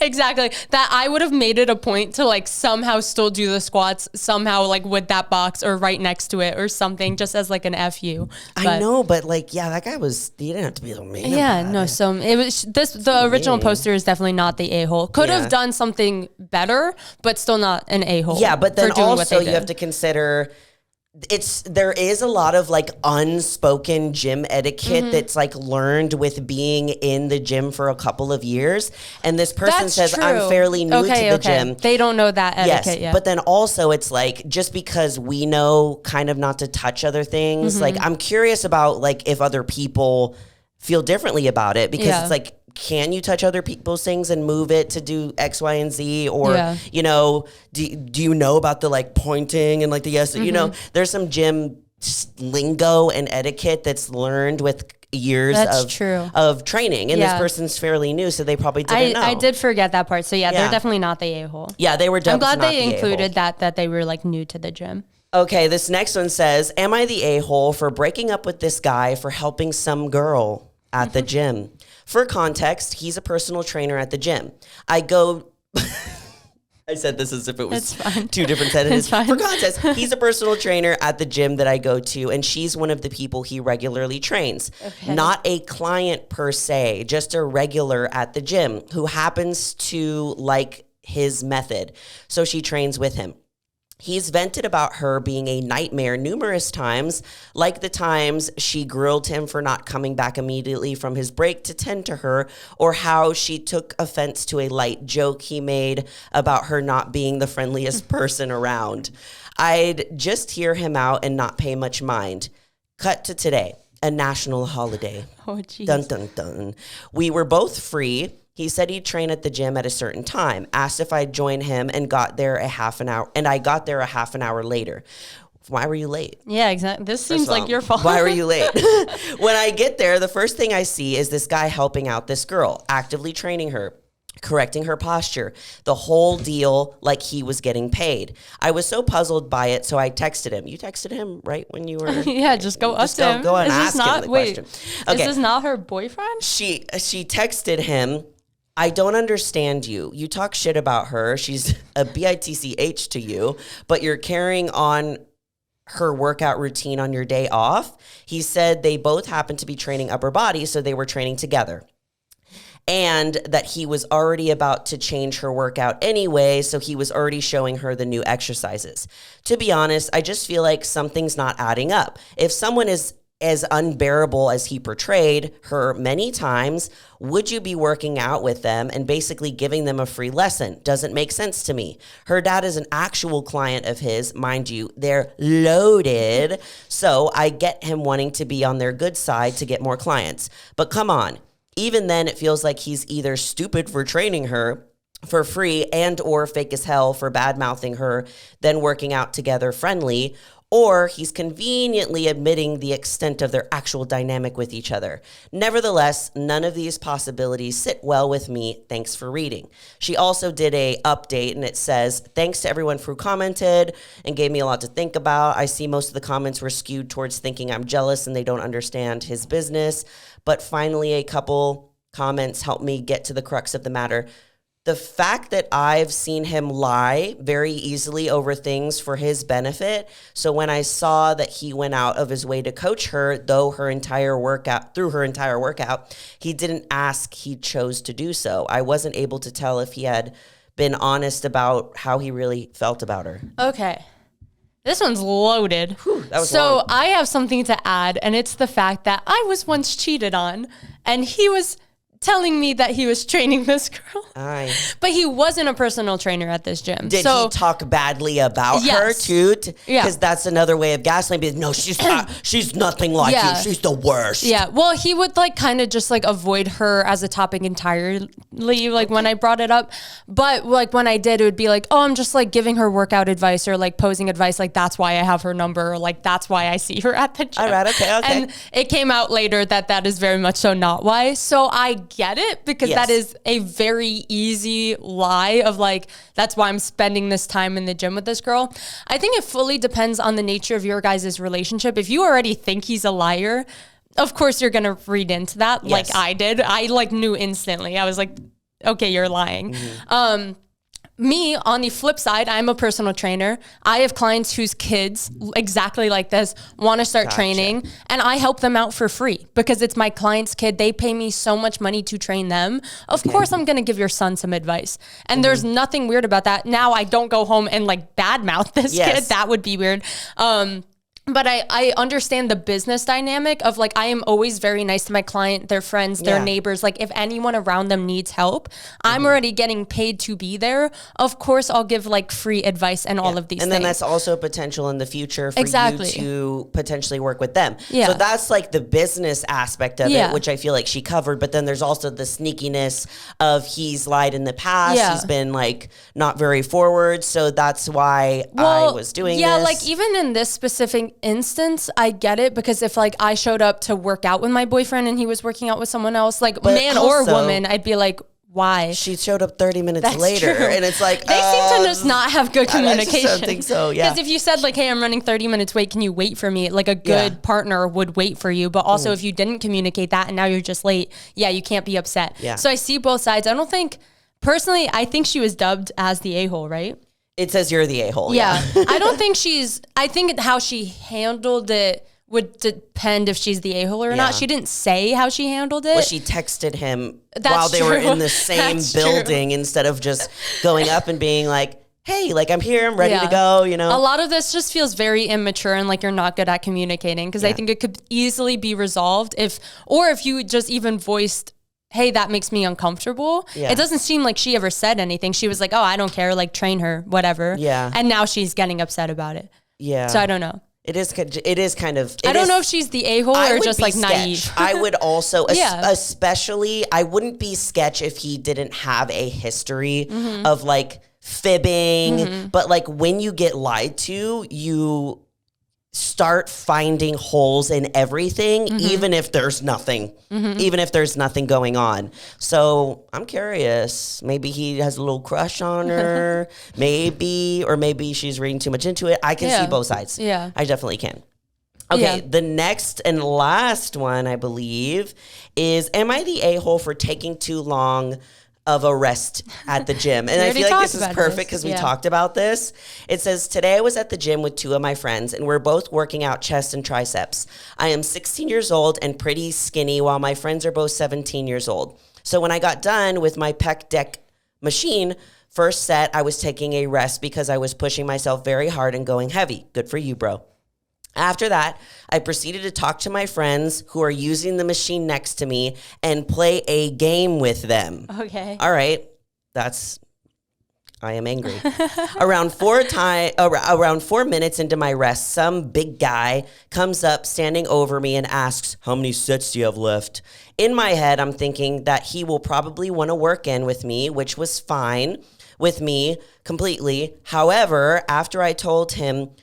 exactly, that I would have made it a point to like somehow still do the squats somehow like with that box or right next to it or something, just as like an FU. I know, but like, yeah, that guy he didn't have to be so mean. Yeah, no, so it was the original poster is definitely not the a-hole. Could have done something better, but still not an a-hole. Yeah, but then also you have to consider there is a lot of like unspoken gym etiquette that's like learned with being in the gym for a couple of years. And this person says, true. I'm fairly new to the gym. They don't know that etiquette yet. But then also it's like, just because we know kind of not to touch other things, like I'm curious about like if other people feel differently about it, because it's like, can you touch other people's things and move it to do X, Y, and Z? Or, you know, do you know about the like pointing and like the yes, you know, there's some gym lingo and etiquette that's learned with years of training. And this person's fairly new, so they probably didn't know. I did forget that part. So they're definitely not the a-hole. Yeah, they were definitely I'm glad they included that they were like new to the gym. Okay, this next one says, am I the a-hole for breaking up with this guy for helping some girl at the gym? For context, he's a personal trainer at the gym. I said this as if it was two different sentences. For context, he's a personal trainer at the gym that I go to, and she's one of the people he regularly trains. Okay. Not a client per se, just a regular at the gym who happens to like his method. So she trains with him. He's vented about her being a nightmare numerous times, like the times she grilled him for not coming back immediately from his break to tend to her, or how she took offense to a light joke he made about her not being the friendliest person around. I'd just hear him out and not pay much mind. Cut to today, a national holiday. Oh, geez. Dun, dun, dun. We were both free. He said he'd train at the gym at a certain time, asked if I'd join him, and got there a half an hour later. Why were you late? Yeah, exactly. This seems like your fault. Why were you late? When I get there, the first thing I see is this guy helping out this girl, actively training her. correcting her posture, the whole deal, like he was getting paid. I was so puzzled by it, so I texted him. You texted him right when you were... Yeah, just go up to him. Go and ask him the question. Okay. Is this not her boyfriend? She texted him, I don't understand you. You talk shit about her. She's a bitch to you, but you're carrying on her workout routine on your day off. He said they both happened to be training upper body, so they were training together. And that he was already about to change her workout anyway, so he was already showing her the new exercises. To be honest, I just feel like something's not adding up. If someone is as unbearable as he portrayed her many times, would you be working out with them and basically giving them a free lesson? Doesn't make sense to me. Her dad is an actual client of his. Mind you, they're loaded. So I get him wanting to be on their good side to get more clients. But come on. Even then, it feels like he's either stupid for training her for free and or fake as hell for bad-mouthing her, then working out together friendly, or he's conveniently admitting the extent of their actual dynamic with each other. Nevertheless, none of these possibilities sit well with me. Thanks for reading. She also did a update, and it says, thanks to everyone who commented and gave me a lot to think about. I see most of the comments were skewed towards thinking I'm jealous and they don't understand his business. But finally, a couple comments helped me get to the crux of the matter. The fact that I've seen him lie very easily over things for his benefit. So when I saw that he went out of his way to coach her, through her entire workout, he didn't ask, he chose to do so. I wasn't able to tell if he had been honest about how he really felt about her. Okay. This one's loaded. Whew, that was so long. I have something to add, and it's the fact that I was once cheated on, and he was telling me that he was training this girl. But he wasn't a personal trainer at this gym. Did he talk badly about her too? Because that's another way of gaslighting. No, she's not. She's nothing like you. She's the worst. Yeah. Well, he would like kind of just like avoid her as a topic entirely, like when I brought it up. But like when I did, it would be like, oh, I'm just like giving her workout advice or like posing advice. Like that's why I have her number. Or like that's why I see her at the gym. All right. Okay. And it came out later that that is very much so not why. So I get it, because that is a very easy lie of like, that's why I'm spending this time in the gym with this girl. I think it fully depends on the nature of your guys' relationship. If you already think he's a liar, of course you're going to read into that like I did. I like knew instantly. I was like, okay, you're lying. Me, on the flip side, I'm a personal trainer. I have clients whose kids, exactly like this, want to start training, and I help them out for free because it's my client's kid. They pay me so much money to train them. Of course, I'm going to give your son some advice. And there's nothing weird about that. Now, I don't go home and like badmouth this kid. That would be weird. But I understand the business dynamic of like, I am always very nice to my client, their friends, their neighbors. Like if anyone around them needs help, I'm already getting paid to be there. Of course, I'll give like free advice and all of these things. And then that's also potential in the future for you to potentially work with them. So that's like the business aspect of it, which I feel like she covered. But then there's also the sneakiness of he's lied in the past. He's been like not very forward. So that's why I was doing this. Like even in this specific instance, I get it, because if like I showed up to work out with my boyfriend and he was working out with someone else, like man or woman, I'd be like, why? She showed up 30 minutes later. True. And it's like, they seem to just not have good communication. I think so, Because if you said like, hey, I'm running 30 minutes late, can you wait for me? Like a good partner would wait for you. But also if you didn't communicate that and now you're just late, you can't be upset. So I see both sides. I don't think, personally, I think she was dubbed as the a-hole, right? It says you're the a-hole. I don't think I think how she handled it would depend if she's the a-hole or not. She didn't say how she handled it. Well, she texted him while they were in the same building instead of just going up and being like, hey, like I'm here, I'm ready to go, you know? A lot of this just feels very immature and like you're not good at communicating, because I think it could easily be resolved if you just even voiced, hey, that makes me uncomfortable. It doesn't seem like she ever said anything. She was like, oh, I don't care, like train her, whatever. And now she's getting upset about it. So I don't know. It is kind of... I don't know if she's the a-hole or just like naive. I would also, especially, I wouldn't be sketch if he didn't have a history of like fibbing. But like when you get lied to, start finding holes in everything, even if there's nothing, even if there's nothing going on. So I'm curious. Maybe he has a little crush on her, or maybe she's reading too much into it. I can see both sides. Yeah. I definitely can. Okay, the next and last one, I believe, is, am I the a-hole for taking too long of a rest at the gym? And I feel like this is perfect because we talked about this. It says, today I was at the gym with two of my friends and we're both working out chest and triceps. I am 16 years old and pretty skinny while my friends are both 17 years old. So when I got done with my pec deck machine, first set, I was taking a rest because I was pushing myself very hard and going heavy. Good for you, bro. After that, I proceeded to talk to my friends who are using the machine next to me and play a game with them. Okay. All right. I am angry. Around 4 minutes into my rest, some big guy comes up standing over me and asks, how many sets do you have left? In my head, I'm thinking that he will probably want to work in with me, which was fine with me completely. However, after I told him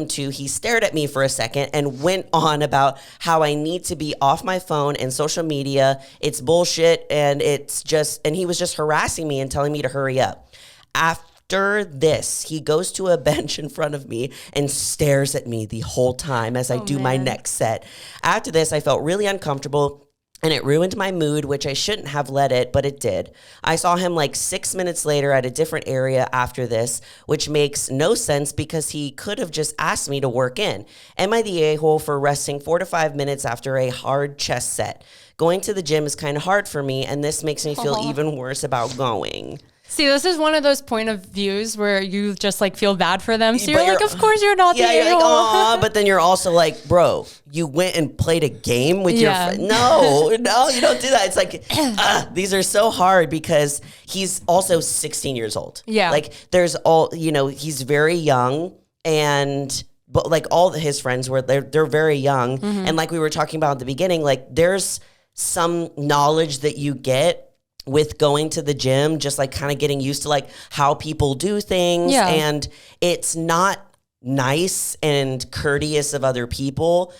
to, he stared at me for a second and went on about how I need to be off my phone and social media. It's bullshit, and he was just harassing me and telling me to hurry up. After this, he goes to a bench in front of me and stares at me the whole time as I do my next set. After this, I felt really uncomfortable, and it ruined my mood, which I shouldn't have let it, but it did. I saw him like 6 minutes later at a different area after this, which makes no sense because he could have just asked me to work in. Am I the a-hole for resting 4 to 5 minutes after a hard chest set? Going to the gym is kind of hard for me, and this makes me feel even worse about going. See, this is one of those point of views where you just like feel bad for them. So you're like, of course you're not the a-hole. You're like, aw, but then you're also like, bro, you went and played a game with your friend. No, you don't do that. It's like, these are so hard because he's also 16 years old. Yeah. Like he's very young, but like all his friends they're very young. And like we were talking about at the beginning, like there's some knowledge that you get with going to the gym, just like kind of getting used to like how people do things. Yeah. And it's not nice and courteous of other people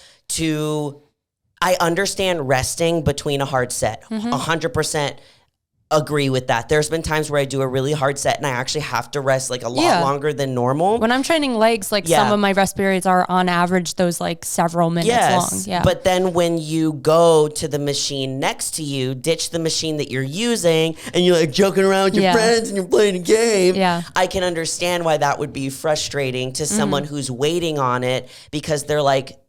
I understand resting between a hard set. 100% agree with that. There's been times where I do a really hard set and I actually have to rest like a lot longer than normal. When I'm training legs, like some of my rest periods are on average those like several minutes long. Yeah. But then when you go to the machine next to you, ditch the machine that you're using and you're like joking around with your friends and you're playing a game. Yeah. I can understand why that would be frustrating to someone who's waiting on it because they're like,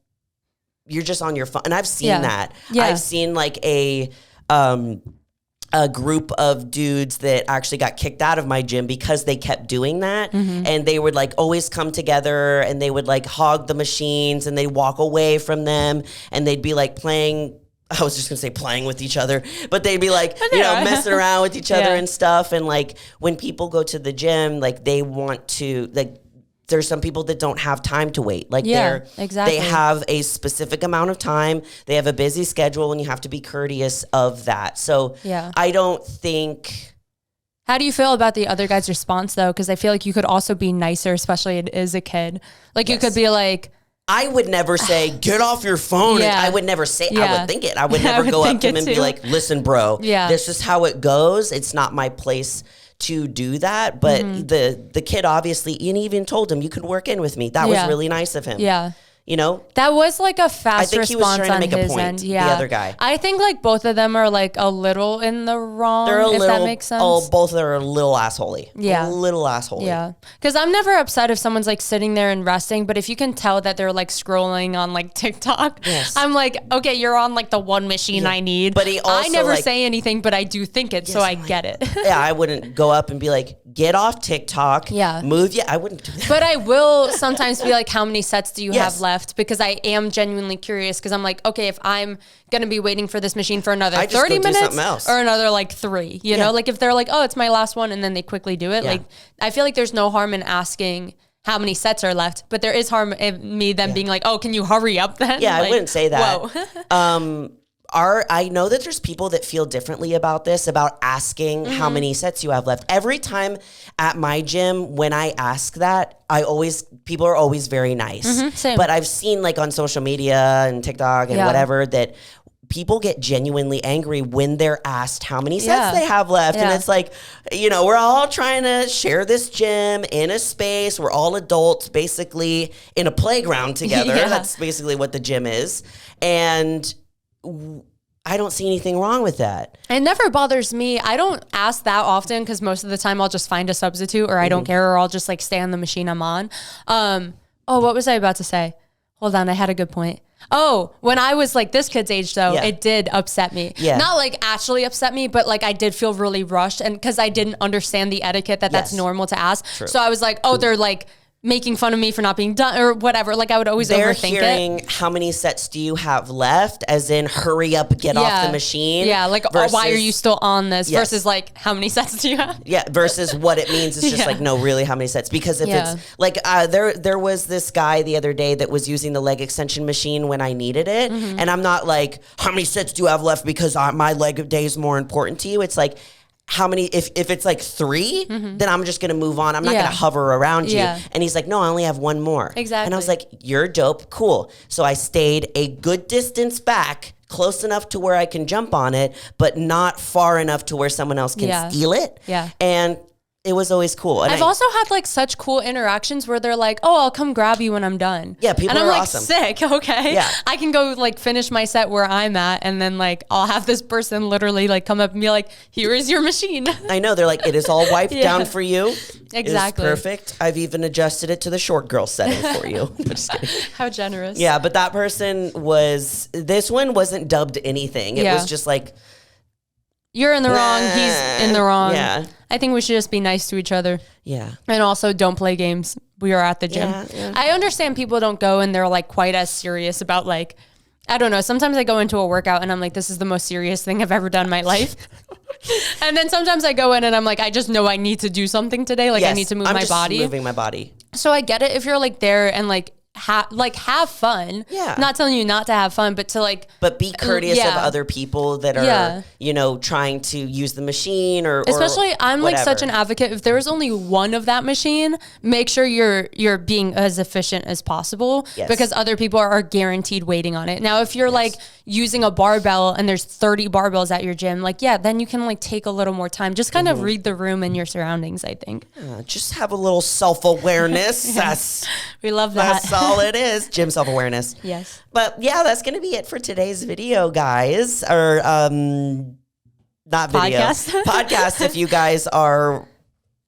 you're just on your phone. And I've seen that. Yeah. I've seen like a group of dudes that actually got kicked out of my gym because they kept doing that. And they would like always come together and they would like hog the machines and they'd walk away from them and they'd be like playing. I was just going to say playing with each other, but they'd be like, messing around with each other and stuff. And like when people go to the gym, like they want to like, there's some people that don't have time to wait. Like they have a specific amount of time. They have a busy schedule and you have to be courteous of that. So I don't think. How do you feel about the other guy's response though? Because I feel like you could also be nicer, especially as a kid. Like you could be like, I would never say, get off your phone. Yeah. I would never say, I would think it. I would never go up to him and be like, listen, bro, this is how it goes. It's not my place to do that. But the kid obviously, and even told him, you could work in with me. That was really nice of him. Yeah. You know? That was like a fast response. I think he was trying to make a point, the other guy. I think like both of them are like a little in the wrong, if that makes sense. Oh, both of them are a little assholey. Yeah. A little assholey. Yeah. Because I'm never upset if someone's like sitting there and resting, but if you can tell that they're like scrolling on like TikTok, I'm like, okay, you're on like the one machine I need. But he also, I never say anything, but I do think it, so I get it. I wouldn't go up and be like, get off TikTok. Yeah. Move. Yeah, I wouldn't do that. But I will sometimes be like, how many sets do you have left? Because I am genuinely curious because I'm like, okay, if I'm going to be waiting for this machine for another 30 minutes or another like 3, you know, like if they're like, oh, it's my last one and then they quickly do it. Like, I feel like there's no harm in asking how many sets are left, but there is harm in me then being like, oh, can you hurry up then? Yeah, like, I wouldn't say that. Whoa. I know that there's people that feel differently about this, about asking how many sets you have left. Every time at my gym, when I ask that, people are always very nice. Same. But I've seen like on social media and TikTok and whatever that people get genuinely angry when they're asked how many sets they have left. And it's like, we're all trying to share this gym in a space. We're all adults basically in a playground together. That's basically what the gym is. And I don't see anything wrong with that. It never bothers me. I don't ask that often because most of the time I'll just find a substitute or I don't care, or I'll just like stay on the machine I'm on. What was I about to say? Hold on, I had a good point. Oh, when I was like this kid's age though, it did upset me. Not like actually upset me, but like I did feel really rushed, and because I didn't understand the etiquette that's normal to ask. True. So I was like, oh, they're like making fun of me for not being done or whatever. Like I would always overthink it. They're hearing how many sets do you have left, as in hurry up, get off the machine. Yeah, like versus, why are you still on this? Versus like how many sets do you have? Yeah, versus what it means is just like, no, really, how many sets? Because if it's like there was this guy the other day that was using the leg extension machine when I needed it. And I'm not like, how many sets do you have left because my leg day is more important to you? It's like, how many, if it's like 3, then I'm just going to move on. I'm not going to hover around you. And he's like, no, I only have 1 more. Exactly. And I was like, you're dope. Cool. So I stayed a good distance back, close enough to where I can jump on it, but not far enough to where someone else can steal it. And it was always cool. And I've also had like such cool interactions where they're like, oh, I'll come grab you when I'm done. Yeah, people and I'm are like, awesome. Sick, okay. Yeah. I can go like finish my set where I'm at, and then like I'll have this person literally like come up and be like, here is your machine. I know, they're like, it is all wiped down for you. Exactly. It's perfect. I've even adjusted it to the short girl setting for you. Just kidding. How generous. Yeah, but that person this one wasn't dubbed anything. It was just like, you're in the wrong, he's in the wrong. Yeah. I think we should just be nice to each other. Yeah. And also don't play games. We are at the gym. I understand people don't go and they're like quite as serious about like, I don't know. Sometimes I go into a workout and I'm like, this is the most serious thing I've ever done in my life. And then sometimes I go in and I'm like, I just know I need to do something today. Like I need to move my body. Moving my body. So I get it if you're like there and like, have fun. Yeah. Not telling you not to have fun, but to like... But be courteous of other people that are, trying to use the machine or especially, I'm whatever. like such an advocate. If there is only one of that machine, make sure you're being as efficient as possible because other people are guaranteed waiting on it. Now, if you're like using a barbell and there's 30 barbells at your gym, like, then you can like take a little more time. Just kind of read the room and your surroundings, I think. Just have a little self-awareness. We love that. That's all it is. Gym self-awareness. Yes. But yeah, that's going to be it for today's video, guys. Or not video. Podcast if you guys are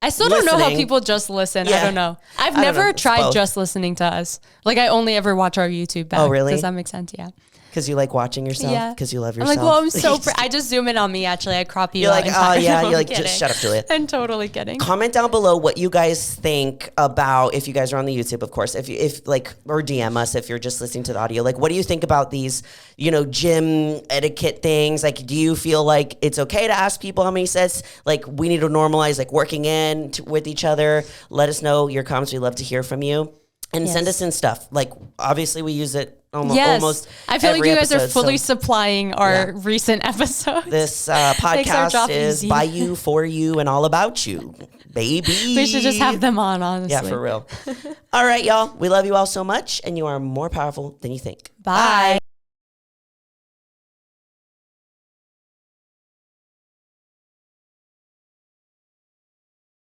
I still don't know how people just listen. I don't know. I've never tried just listening to us. Like I only ever watch our YouTube back. Oh, really? Does that make sense? Yeah. Because you like watching yourself? Yeah. Because you love yourself? I'm like, well, I'm so... I just zoom in on me, actually. I crop you out. You're like, oh, yeah. You're like, just shut up, Julia. I'm totally kidding. Comment down below what you guys think about, if you guys are on the YouTube, of course, if like, or DM us if you're just listening to the audio. Like, what do you think about these, gym etiquette things? Like, do you feel like it's okay to ask people how many sets? Like, we need to normalize, like, working with each other. Let us know your comments. We love to hear from you. And send us in stuff. Like, obviously, we use it almost I feel like you guys episode, are fully supplying our recent episodes. This podcast is by you, for you, and all about you, baby. We should just have them on, honestly. Yeah, for real. All right, y'all. We love you all so much, and you are more powerful than you think. Bye.